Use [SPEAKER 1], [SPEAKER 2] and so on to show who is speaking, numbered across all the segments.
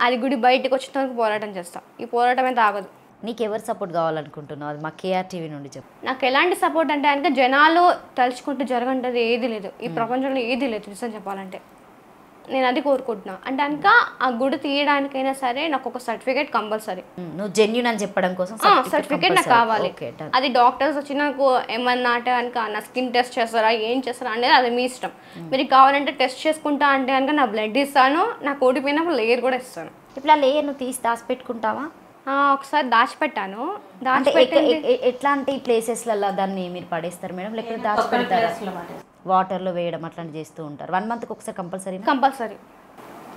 [SPEAKER 1] అది గుడి బయటకు వచ్చిన వరకు పోరాటం చేస్తా. ఈ పోరాటం అయితే ఆగదు.
[SPEAKER 2] నీకు ఎవరు సపోర్ట్ కావాలనుకుంటున్నావు? అది మా కేఆర్టీవీ నుండి చెప్పు.
[SPEAKER 1] నాకు ఎలాంటి సపోర్ట్ అంటే కనుక జనాలు తలుచుకుంటూ జరగంటది ఏది లేదు ఈ ప్రపంచంలో, ఏది లేదు నిజం చెప్పాలంటే. నేను అది కోరుకుంటున్నా. అంటే కనుక ఆ గుడి తీయడానికైనా సరే నాకు ఒక సర్టిఫికేట్ కంపల్సరీ.
[SPEAKER 2] నువ్వు జెన్యూన్ అని చెప్పడం కోసం
[SPEAKER 1] సర్టిఫికేట్ నాకు కావాలి. అది డాక్టర్స్ వచ్చి నాకు ఏమన్నా అంటే కనుక నా స్కిన్ టెస్ట్ చేస్తారా ఏం చేస్తారా అనేది అది మీ ఇష్టం. మీరు కావాలంటే టెస్ట్ చేసుకుంటా అంటే కనుక నా బ్లడ్ ఇస్తాను, నాకు ఓడిపోయినప్పుడు లేయర్ కూడా ఇస్తాను.
[SPEAKER 2] ఇప్పుడు ఆ లేయర్ నువ్వు తీసి దాచిపెట్టుకుంటావా?
[SPEAKER 1] ఒకసారి దాచిపెట్టాను.
[SPEAKER 2] ఎట్లాంటి ప్లేసెస్లలో దాన్ని మీరు పడేస్తారు మేడం, లేకపోతే దాచిపెడతారా? వాటర్లో వేయడం అట్లాంటి చేస్తూ ఉంటారు. 1 మంత్కి ఒకసారి కంపల్సరీ.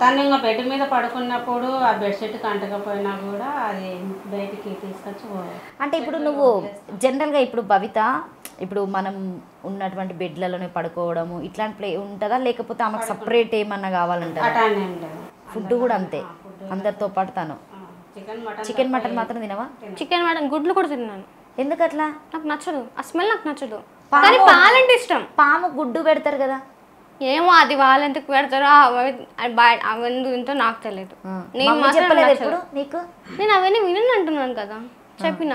[SPEAKER 3] తను ఇంకా బెడ్ మీద పడుకున్నప్పుడు ఆ బెడ్షీట్ కంటకపోయినా కూడా అది బయటికి తీసుకొచ్చి
[SPEAKER 2] అంటే ఇప్పుడు నువ్వు జనరల్గా ఇప్పుడు భవిత ఇప్పుడు మనం ఉన్నటువంటి బెడ్లలోనే పడుకోవడము ఇట్లాంటి ప్లే ఉంటుందా, లేకపోతే ఆమెకు సపరేట్ ఏమన్నా కావాలంటారా? ఫుడ్ కూడా అంతే అందరితో పాటు తను? చికెన్ మటన్ మాత్రం తినవా?
[SPEAKER 1] చికెన్ మటన్ గుడ్లు కూడా తిన్నాను.
[SPEAKER 2] ఎందుకు అట్లా?
[SPEAKER 1] నాకు నచ్చదు, ఆ స్మెల్ నాకు నచ్చదు. కానీ పాలంటే ఇష్టం.
[SPEAKER 2] పాము గుడ్డు పెడతారు కదా?
[SPEAKER 1] ఏమో అది వాళ్ళు ఎందుకు పెడతారో అవన్నీ నాకు తెలియదు. నేను అవన్నీ వినను అంటున్నాను కదా, చెప్పిన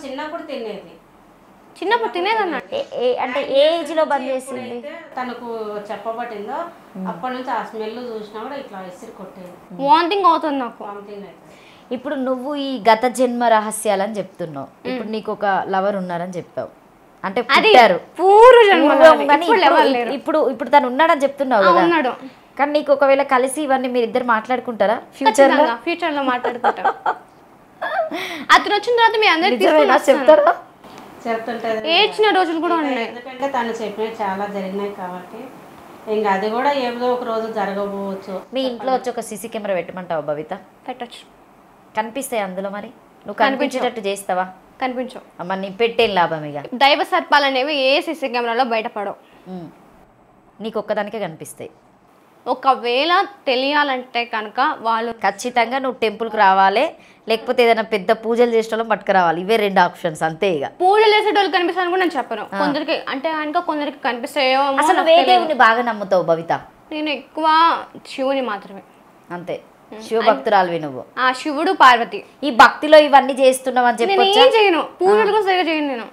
[SPEAKER 3] చిన్నప్పుడు తినేది.
[SPEAKER 1] చిన్నప్పుడు తినేదన్నా.
[SPEAKER 2] అంటే ఏ ఏజ్ లో బంద్ చేసింది?
[SPEAKER 3] తనకు చెప్పబట్టిందో అప్పటి నుంచి ఆ స్మెల్ చూసినా కూడా ఇట్లా విసిరి కొట్టేది.
[SPEAKER 1] వామిటింగ్ అవుతుంది నాకు.
[SPEAKER 2] ఇప్పుడు నువ్వు ఈ గత జన్మ రహస్యాలని చెప్తున్నావు. ఇప్పుడు నీకు ఒక లవర్ ఉన్నారని చెప్పావు, అంటే ఇప్పుడు తను ఉన్నాడని చెప్తున్నావు కదా. కానీ నీకు ఒకవేళ కలిసి ఇవన్నీ మీరు ఇద్దరు మాట్లాడుకుంటారా ఫ్యూచర్
[SPEAKER 1] లో మాట్లాడుకుంటారు? అతను వచ్చిన తర్వాత మీ అందరికి
[SPEAKER 2] చెప్తారా?
[SPEAKER 3] చెప్తుంటది.
[SPEAKER 1] ఏడ్చిన రోజులు కూడా ఉన్నాయి.
[SPEAKER 3] ఎందుకంటే తను చెప్పినవి చాలా జరిగినాయి కాబట్టి ఇంకా అది కూడా ఏదో ఒక రోజు జరగబోవచ్చు.
[SPEAKER 2] మీ ఇంట్లో వచ్చి ఒక సీసీ కెమెరా పెట్టమంటావా భవిత?
[SPEAKER 1] పెట్టచ్చు.
[SPEAKER 2] కనిపిస్తాయి అందులో? మరి నువ్వు కనిపించేటట్టు చేస్తావా?
[SPEAKER 1] కనిపించవు.
[SPEAKER 2] అమ్మ నీ పెట్టేం లాభం? ఇక
[SPEAKER 1] దైవ సర్పాలు అనేవి ఏ సీసీ కెమెరాలో బయటపడవు,
[SPEAKER 2] నీకు ఒక్కదానికే కనిపిస్తాయి.
[SPEAKER 1] ఒకవేళ తెలియాలంటే కనుక వాళ్ళు
[SPEAKER 2] ఖచ్చితంగా నువ్వు టెంపుల్కి రావాలి, లేకపోతే ఏదైనా పెద్ద పూజలు చేసేటోళ్ళం పట్టుకురావాలి. ఇవే 2 ఆప్షన్స్ అంతే. ఇక
[SPEAKER 1] పూజలు చేసేటోళ్ళు కనిపిస్తాను కూడా నేను చెప్పను. కొందరికి అంటే కనుక కొందరికి కనిపిస్తాయో.
[SPEAKER 2] అసలు ఏ దేవుని బాగా నమ్ముతావు భవిత?
[SPEAKER 1] నేను ఎక్కువ శివుని మాత్రమే.
[SPEAKER 2] అంతే, శివభక్తురాలివి నువ్వు.
[SPEAKER 1] ఆ శివుడు పార్వతి.
[SPEAKER 2] ఈ భక్తిలో ఇవన్నీ చేస్తున్నావు అని చెప్పి
[SPEAKER 1] ఏం చేయను, పూజలు కూడా సరిగా చేయను. నేను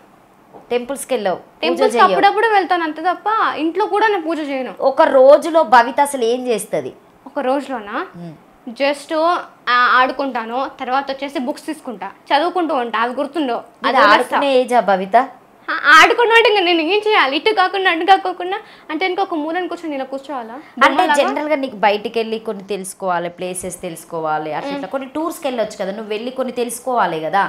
[SPEAKER 2] టెంపుల్స్కి వెళ్ళావు?
[SPEAKER 1] టెంపుల్స్ అప్పుడప్పుడు వెళ్తాను అంతే తప్ప ఇంట్లో కూడా నేను పూజ చేయను.
[SPEAKER 2] ఒక రోజులో భవిత అసలు ఏం చేస్తుంది?
[SPEAKER 1] ఒక రోజులోనా జస్ట్ ఆడుకుంటాను, తర్వాత వచ్చేసి బుక్స్ తీసుకుంటా, చదువుకుంటూ ఉంటా. అవి గుర్తుండవు.
[SPEAKER 2] అది ఆడుకునే ఏజా భవిత?
[SPEAKER 1] ఆడుకున్నా అంటే నేను ఏం చేయాలి? ఇటు కాకుండా అటు కాకుండా అంటే ఇంకొక మూలని కూర్చొని నేను కూర్చోవాలా?
[SPEAKER 2] అంటే జనరల్ గా నీకు బయటికి వెళ్ళి కొన్ని తెలుసుకోవాలి, ప్లేసెస్ తెలుసుకోవాలి, అట్లా కొన్ని టూర్స్కి వెళ్ళొచ్చు కదా, నువ్వు వెళ్ళి కొన్ని తెలుసుకోవాలి కదా.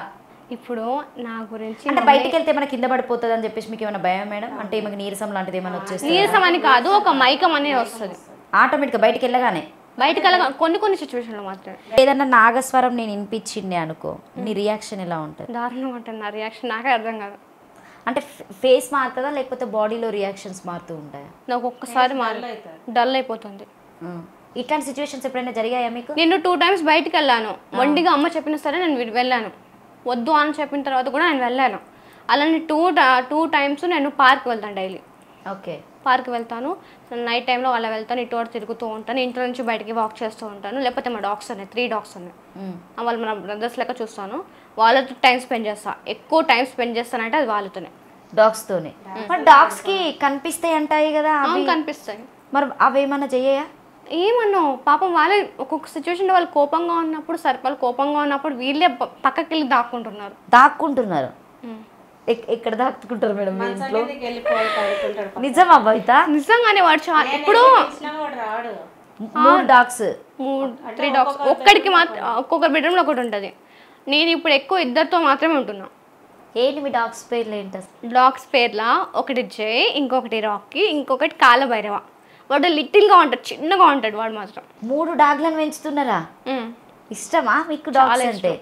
[SPEAKER 1] ఇప్పుడు నా గురించి
[SPEAKER 2] అంటే బయటికి వెళ్తే ఏమైనా కింద పడిపోతుంది అని చెప్పేసి మీకు ఏమైనా భయం మేడం? అంటే ఏమైనా నీరసం లాంటిది ఏమైనా వచ్చేస్తుంది?
[SPEAKER 1] నీరసం అని కాదు, ఒక మైకం అనేది వస్తుంది
[SPEAKER 2] ఆటోమేటిక్గా బయటికి వెళ్ళగానే.
[SPEAKER 1] బయటకు వెళ్ళగా కొన్ని సిచ్యువేషన్లో మాత్రమే.
[SPEAKER 2] ఏదన్నా నాగస్వరం నేను వినిపించింది అనుకో, నీ రియాక్షన్ ఎలా ఉంటుంది?
[SPEAKER 1] దారుణంగా ఉంటుంది నా రియాక్షన్. నాకే అర్థం కాదు.
[SPEAKER 2] అంటే ఫేస్ మారుతుందా, లేకపోతే బాడీలో రియాక్షన్స్ మారుతూ ఉంటాయా?
[SPEAKER 1] నాకు ఒక్కసారి డల్ అయిపోతుంది.
[SPEAKER 2] ఇట్లాంటి సిచ్యువేషన్స్ ఎప్పుడైనా జరిగాయా మీకు?
[SPEAKER 1] నేను 2 times బయటికి వెళ్ళాను. మొండిగా అమ్మ చెప్పినా సరే నేను వెళ్ళాను. వద్దు అని చెప్పిన తర్వాత కూడా నేను వెళ్ళాను. అలానే 2 times నేను పార్క్ వెళ్తాను డైలీ.
[SPEAKER 2] ఓకే,
[SPEAKER 1] పార్క్ వెళ్తాను. నైట్ టైంలో అలా వెళ్తాను, ఇటు అటు తిరుగుతూ ఉంటాను. ఇంట్లో నుంచి బయటికి వాక్ చేస్తూ ఉంటాను. లేకపోతే మా డాగ్స్ ఉన్నాయి, 3 dogs ఉన్నాయి. వాళ్ళు మన బ్రదర్స్ లెక్క చూస్తాను. వాళ్ళతో టైం స్పెండ్ చేస్తాను. ఎక్కువ టైం స్పెండ్ చేస్తానంటే అది వాళ్ళతోనే,
[SPEAKER 2] డాగ్స్తోనే. మరి డాగ్స్కి కనిపిస్తాయి అంటాయి కదా?
[SPEAKER 1] కనిపిస్తాయి.
[SPEAKER 2] మరి అవేమన్నా చెయ్యా?
[SPEAKER 1] ఏమన్నా పాపం వాళ్ళే ఒక్కొక్క సిచ్యువేషన్లో వాళ్ళు కోపంగా ఉన్నప్పుడు, సర్పాలు కోపంగా ఉన్నప్పుడు వీళ్ళే పక్కకి వెళ్ళి
[SPEAKER 2] దాక్కుంటున్నారు. ఎక్కడ దాక్కుంటారు మేడం మీ ఇంట్లో? నిజమా భవిత?
[SPEAKER 1] నిజంగానే వాడు చాలా. ఇప్పుడు
[SPEAKER 2] 3 dogs
[SPEAKER 1] 3 dogs ఒక్కడికి మాత్రం ఒక్కొక్క బెడ్రూమ్లో ఒకటి ఉంటుంది. నేను ఇప్పుడు ఎక్కువ 2తో మాత్రమే ఉంటున్నా.
[SPEAKER 2] ఏంటి మీ డాగ్స్ పేర్లు ఏంటి?
[SPEAKER 1] డాగ్స్ పేర్లా ఒకటి జై, ఇంకొకటి రాకీ, ఇంకొకటి కాలభైరవ. వాడు లిటిల్గా ఉంటాడు, చిన్నగా ఉంటాడు వాడు మాత్రం.
[SPEAKER 2] 3 డాగ్లను పెంచుతున్నారా? ఇష్టమా మీకు డాగ్స్ అంటే?